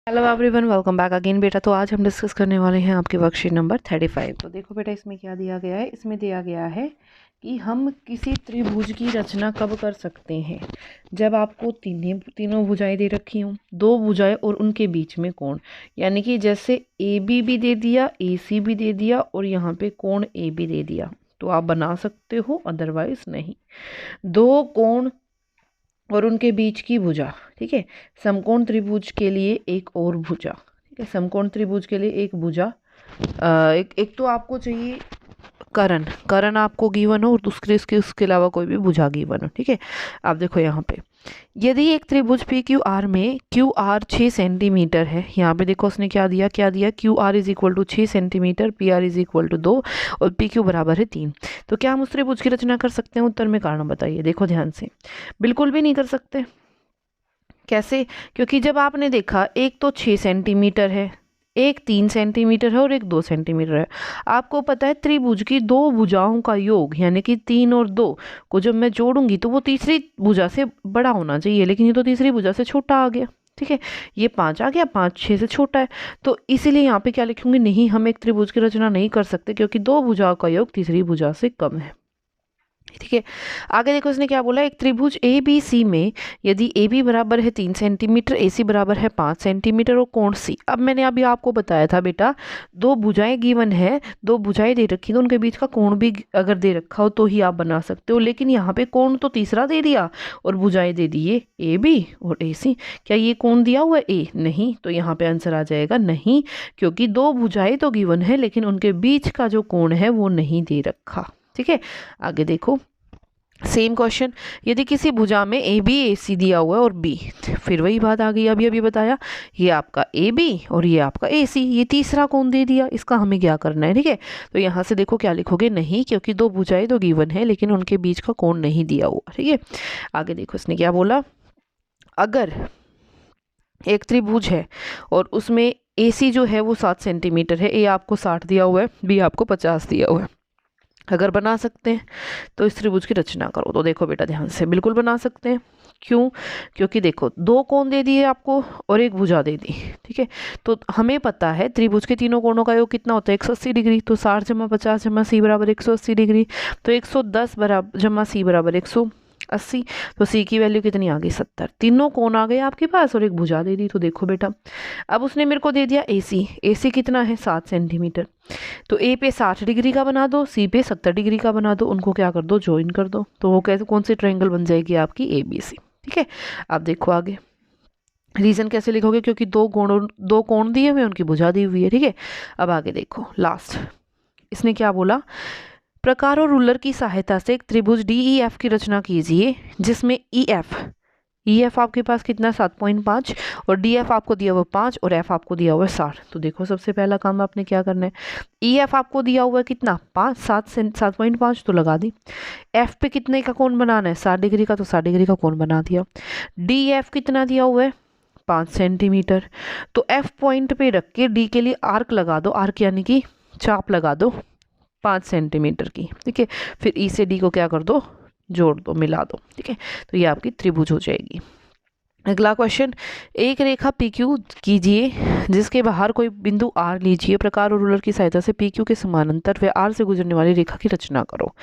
Hello everyone, welcome back again बेटा। तो आज हम डिस्कस करने वाले हैं आपकी वर्कशीट नंबर 35। तो देखो बेटा, इसमें क्या दिया गया है। इसमें दिया गया है कि हम किसी त्रिभुज की रचना कब कर सकते हैं, जब आपको तीनों भुजाएं दे रखी हों, दो भुजाएं और उनके बीच में कोण। यानी कि जैसे ए बी भी दे दिया, ए सी भी दे दिया और यहाँ पे कोण ए बी दे दिया, तो आप बना सकते हो, अदरवाइज नहीं। दो कोण और उनके बीच की भुजा, ठीक है। समकोण त्रिभुज के लिए एक और भुजा, ठीक है। समकोण त्रिभुज के लिए एक भुजा, एक तो आपको चाहिए करण आपको गिवन हो और दूसरे उसके अलावा कोई भी भुजा गिवन हो, ठीक है। आप देखो यहाँ पे, यदि एक त्रिभुज पी क्यू आर में क्यू आर 6 सेंटीमीटर है, यहाँ पे देखो उसने क्या दिया Q R is equal to 6 centimetre, P R is equal to 2 और पी क्यू बराबर है 3, तो क्या हम उस त्रिभुज की रचना कर सकते हैं? उत्तर में कारण बताइए। देखो ध्यान से, बिल्कुल भी नहीं कर सकते। कैसे? क्योंकि जब आपने देखा, एक तो 6 सेंटीमीटर है, एक 3 सेंटीमीटर है और एक 2 सेंटीमीटर है। आपको पता है त्रिभुज की दो भुजाओं का योग यानी कि 3 और 2 को जब मैं जोड़ूंगी तो वो तीसरी भुजा से बड़ा होना चाहिए, लेकिन ये तो तीसरी भुजा से छोटा आ गया, ठीक है। ये 5 आ गया, 5 6 से छोटा है, तो इसीलिए यहाँ पे क्या लिखूंगी, नहीं, हम एक त्रिभुज की रचना नहीं कर सकते क्योंकि दो भुजाओं का योग तीसरी भुजा से कम है, ठीक है। आगे देखो, इसने क्या बोला, एक त्रिभुज ए बी सी में यदि ए बी बराबर है 3 सेंटीमीटर, ए सी बराबर है 5 सेंटीमीटर और कोण सी। अब मैंने अभी आपको बताया था बेटा, दो भुजाएं गिवन है, दो भुजाएं दे रखी तो उनके बीच का कोण भी अगर दे रखा हो तो ही आप बना सकते हो, लेकिन यहाँ पे कोण तो तीसरा दे दिया और भुजाएं दे दिए ए बी और ए सी। क्या ये कोण दिया हुआ है ए? नहीं, तो यहाँ पे आंसर आ जाएगा नहीं, क्योंकि दो भुजाएं तो गिवन है लेकिन उनके बीच का जो कोण है वो नहीं दे रखा, ठीक है। आगे देखो, सेम क्वेश्चन, यदि किसी भुजा में ए बी ए सी दिया हुआ है और बी, फिर वही बात आ गई, अभी बताया, ये आपका ए बी और ये आपका ए सी, ये तीसरा कोण दे दिया, इसका हमें क्या करना है, ठीक है। तो यहाँ से देखो क्या लिखोगे, नहीं, क्योंकि दो भुजाएं तो गिवन है लेकिन उनके बीच का कोण नहीं दिया हुआ, ठीक है। आगे देखो, इसने क्या बोला, अगर एक त्रिभुज है और उसमें ए सी जो है वो 7 सेंटीमीटर है, ए आपको 60 दिया हुआ है, बी आपको 50 दिया हुआ है, अगर बना सकते हैं तो इस त्रिभुज की रचना करो। तो देखो बेटा ध्यान से, बिल्कुल बना सकते हैं। क्यों? क्योंकि देखो, दो कोण दे दिए आपको और एक भुजा दे दी, ठीक है। तो हमें पता है त्रिभुज के तीनों कोणों का योग कितना होता है, 180 डिग्री। तो 60 जमा 50 जमा सी बराबर 180 डिग्री, तो 110 बराबर जमा सी बराबर 180, तो सी की वैल्यू कितनी आ गई, 70। तीनों कोण आ गए आपके पास और एक भुजा दे दी। तो देखो बेटा, अब उसने मेरे को दे दिया ए सी कितना है, 7 सेंटीमीटर, तो ए पे 60 डिग्री का बना दो, सी पे 70 डिग्री का बना दो, उनको क्या कर दो, ज्वाइन कर दो, तो वो कैसे, कौन सी ट्रायंगल बन जाएगी आपकी, ए बी सी, ठीक है। अब देखो आगे, रीजन कैसे लिखोगे, क्योंकि दो कोण दिए हुए, उनकी भुजा दी हुई है, ठीक है। अब आगे देखो, लास्ट इसने क्या बोला, प्रकार और रूलर की सहायता से एक त्रिभुज डी ई एफ की रचना कीजिए, जिसमें ई एफ आपके पास कितना, 7.5 और डी एफ आपको दिया हुआ 5 और एफ आपको दिया हुआ है 60। तो देखो, सबसे पहला काम आपने क्या करना है, ई एफ आपको दिया हुआ है कितना, 5, 7.5, तो लगा दी। एफ पे कितने का कोण बनाना है, 60 डिग्री का, तो 60 डिग्री का कोण बना दिया। डी एफ कितना दिया हुआ है, 5 सेंटीमीटर, तो एफ पॉइंट पे रख के डी के लिए आर्क लगा दो, आर्क यानी कि चाप लगा दो 5 सेंटीमीटर की, ठीक है। फिर ई से डी को क्या कर दो, जोड़ दो, मिला दो, ठीक है। तो ये आपकी त्रिभुज हो जाएगी। अगला क्वेश्चन, एक रेखा पी क्यू कीजिए जिसके बाहर कोई बिंदु आर लीजिए, प्रकार और रूलर की सहायता से पी क्यू के समानांतर व आर से गुजरने वाली रेखा की रचना करो।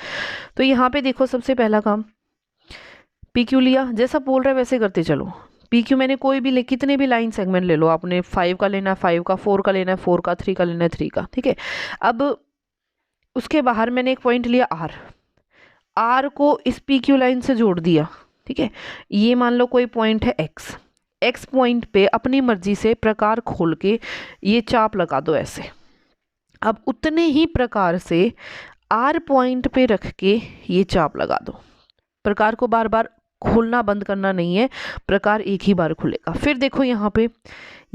तो यहाँ पे देखो, सबसे पहला काम, पी क्यू लिया, जैसा बोल रहा है वैसे करते चलो। पी क्यू मैंने कोई भी कितने भी लाइन सेगमेंट ले लो, आपने 5 का लेना है 5 का, 4 का लेना है 4 का, 3 का लेना है 3 का, ठीक है। अब उसके बाहर मैंने एक पॉइंट लिया आर को इस पी क्यू लाइन से जोड़ दिया, ठीक है। ये मान लो कोई पॉइंट है एक्स पॉइंट पे अपनी मर्जी से प्रकार खोल के ये चाप लगा दो ऐसे। अब उतने ही प्रकार से आर पॉइंट पे रख के ये चाप लगा दो। प्रकार को बार बार खोलना बंद करना नहीं है, प्रकार एक ही बार खुलेगा। फिर देखो यहाँ पे,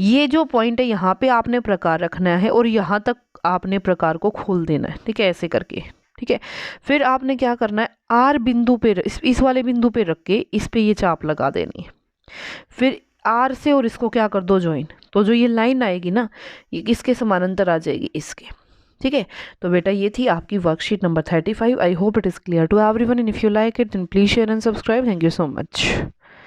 ये जो पॉइंट है यहाँ पे आपने प्रकार रखना है और यहाँ तक आपने प्रकार को खोल देना है, ठीक है, ऐसे करके, ठीक है। फिर आपने क्या करना है, आर बिंदु पे इस वाले बिंदु पे रख के इस पे ये चाप लगा देनी है। फिर आर से और इसको क्या कर दो, ज्वाइन, तो जो ये लाइन आएगी ना, ये किसके समानांतर आ जाएगी, इसके, ठीक है। तो बेटा ये थी आपकी worksheet number 35। I hope it is clear to everyone, and if you like it then please share and subscribe. Thank you so much.